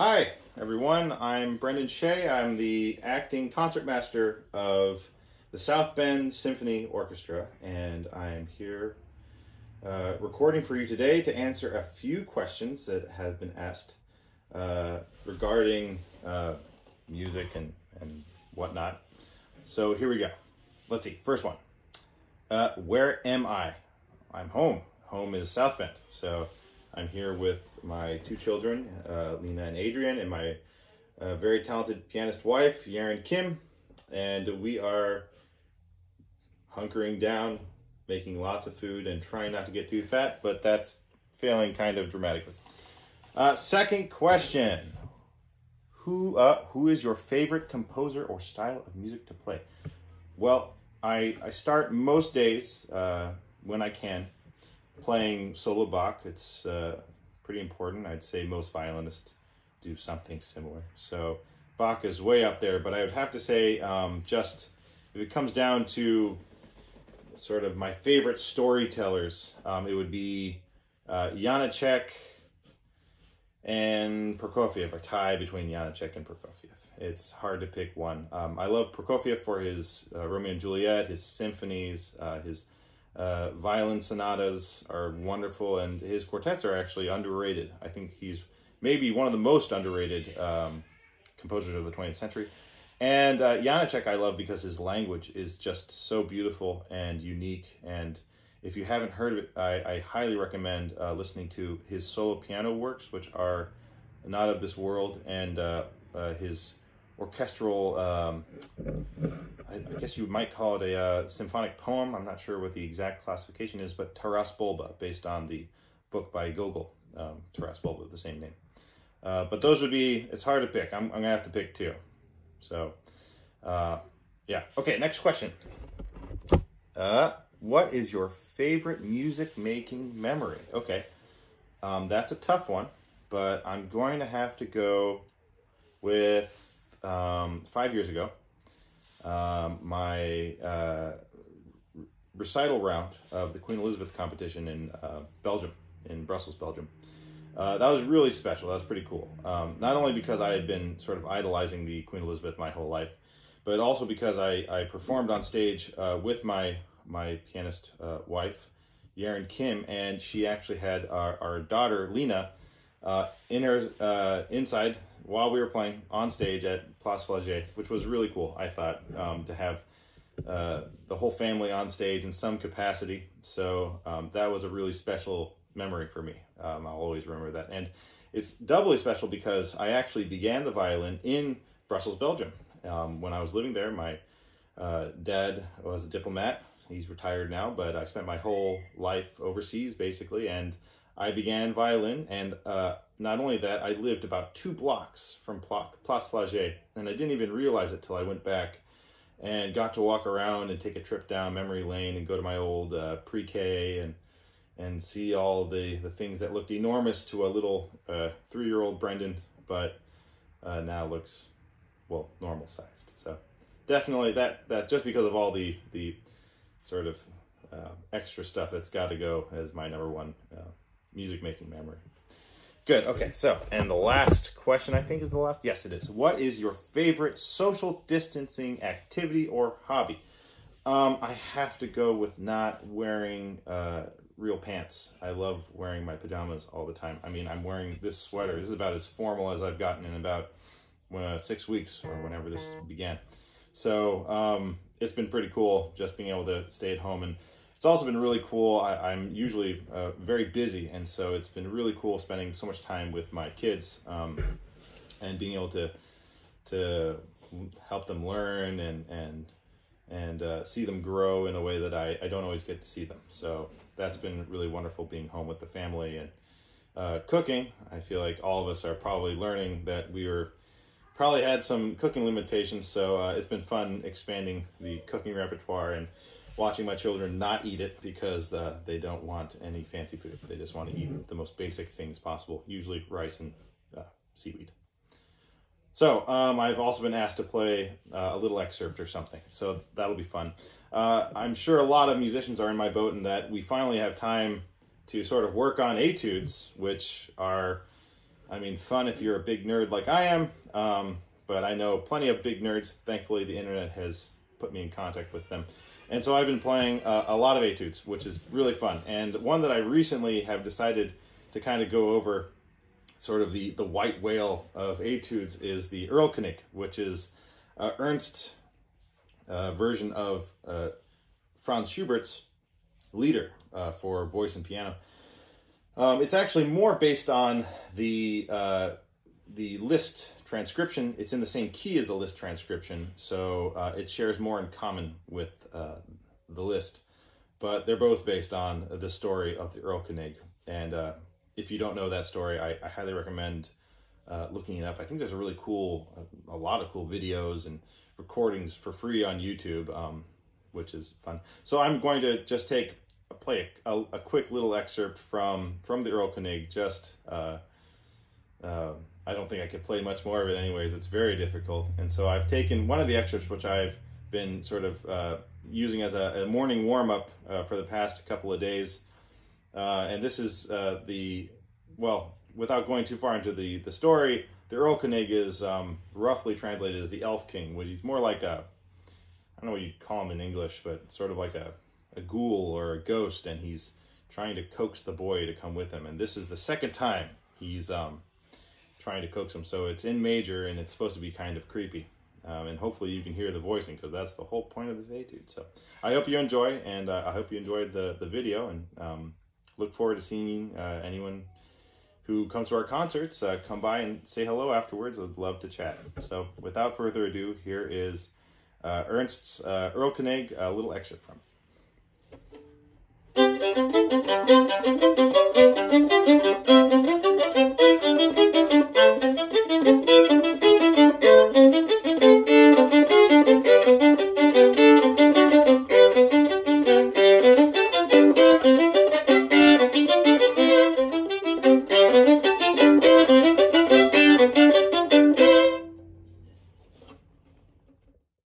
Hi, everyone. I'm Brendan Shea. I'm the acting concertmaster of the South Bend Symphony Orchestra, and I'm here recording for you today to answer a few questions that have been asked regarding music and whatnot. So here we go. Let's see. First one. Where am I? I'm home. Home is South Bend. So I'm here with my two children, Lena and Adrian, and my very talented pianist wife, Yaren Kim. And we are hunkering down, making lots of food and trying not to get too fat, but that's failing kind of dramatically. Second question. Who is your favorite composer or style of music to play? Well, I start most days when I can playing solo Bach. It's pretty important. I'd say most violinists do something similar. So Bach is way up there, but I would have to say just if it comes down to sort of my favorite storytellers, it would be Janacek and Prokofiev, a tie between Janacek and Prokofiev. It's hard to pick one. I love Prokofiev for his Romeo and Juliet, his symphonies, his violin sonatas are wonderful, and his quartets are actually underrated. I think he's maybe one of the most underrated composers of the 20th century. And Janacek I love because his language is just so beautiful and unique, and if you haven't heard of it, I highly recommend listening to his solo piano works, which are not of this world, and his orchestral, I guess you might call it a symphonic poem. I'm not sure what the exact classification is, but Taras Bulba, based on the book by Gogol, Taras Bulba, the same name. But those would be, it's hard to pick. I'm going to have to pick two. So, yeah. Okay, next question. What is your favorite music-making memory? Okay, that's a tough one, but I'm going to have to go with 5 years ago. My recital round of the Queen Elizabeth competition in Belgium, in Brussels, Belgium. That was really special. That was pretty cool. Not only because I had been sort of idolizing the Queen Elizabeth my whole life, but also because I performed on stage with my pianist wife, Yaren Kim, and she actually had our daughter, Lena, in her inside while we were playing on stage at Place Flagey, which was really cool, I thought, to have the whole family on stage in some capacity. So that was a really special memory for me. I'll always remember that. And it's doubly special because I actually began the violin in Brussels, Belgium. When I was living there, my dad was a diplomat. He's retired now, but I spent my whole life overseas, basically, and I began violin, and not only that, I lived about 2 blocks from Place Flagey, and I didn't even realize it till I went back and got to walk around and take a trip down memory lane and go to my old pre-K and see all the things that looked enormous to a little 3-year-old Brendan, but now looks, well, normal-sized. So definitely that just because of all the sort of extra stuff that's got to go as my number one music-making memory. Good, okay, so, and the last question, I think, is the last. Yes, it is. What is your favorite social distancing activity or hobby? I have to go with not wearing real pants. I love wearing my pajamas all the time. I mean, I'm wearing this sweater. This is about as formal as I've gotten in about 6 weeks or whenever this began. So it's been pretty cool just being able to stay at home, and it's also been really cool. I'm usually very busy, and so it's been really cool spending so much time with my kids and being able to help them learn and see them grow in a way that I don't always get to see them. So that's been really wonderful, being home with the family. And cooking, I feel like all of us are probably learning that we probably had some cooking limitations, so it's been fun expanding the cooking repertoire and watching my children not eat it because they don't want any fancy food. They just want to eat the most basic things possible, usually rice and seaweed. So I've also been asked to play a little excerpt or something, so that'll be fun. I'm sure a lot of musicians are in my boat in that we finally have time to sort of work on etudes, which are I mean, fun if you're a big nerd like I am, but I know plenty of big nerds. Thankfully, the internet has put me in contact with them. And so I've been playing a lot of etudes, which is really fun. And one that I recently have decided to kind of go over, sort of the white whale of etudes, is the Erlkönig, which is Ernst's version of Franz Schubert's Lieder for voice and piano. It's actually more based on the Liszt transcription. It's in the same key as the Liszt transcription, so it shares more in common with the Liszt. But they're both based on the story of the Erlkönig. And if you don't know that story, I highly recommend looking it up. I think there's a really cool, a lot of cool videos and recordings for free on YouTube, which is fun. So I'm going to just play a quick little excerpt from the Erlkönig. Just I don't think I could play much more of it anyways. It's very difficult. And so I've taken one of the excerpts, which I've been sort of using as a morning warm-up for the past couple of days. And this is well, without going too far into the story, the Erlkönig is roughly translated as the Elf King, which is more like I don't know what you'd call him in English, but sort of like a ghoul or a ghost, and he's trying to coax the boy to come with him. And this is the second time he's trying to coax him. So it's in major, and it's supposed to be kind of creepy. And hopefully you can hear the voicing, because that's the whole point of this etude. So I hope you enjoy, and I hope you enjoyed the video, and look forward to seeing anyone who comes to our concerts. Come by and say hello afterwards. I'd love to chat. So without further ado, here is Ernst's Erlkönig, a little excerpt from it.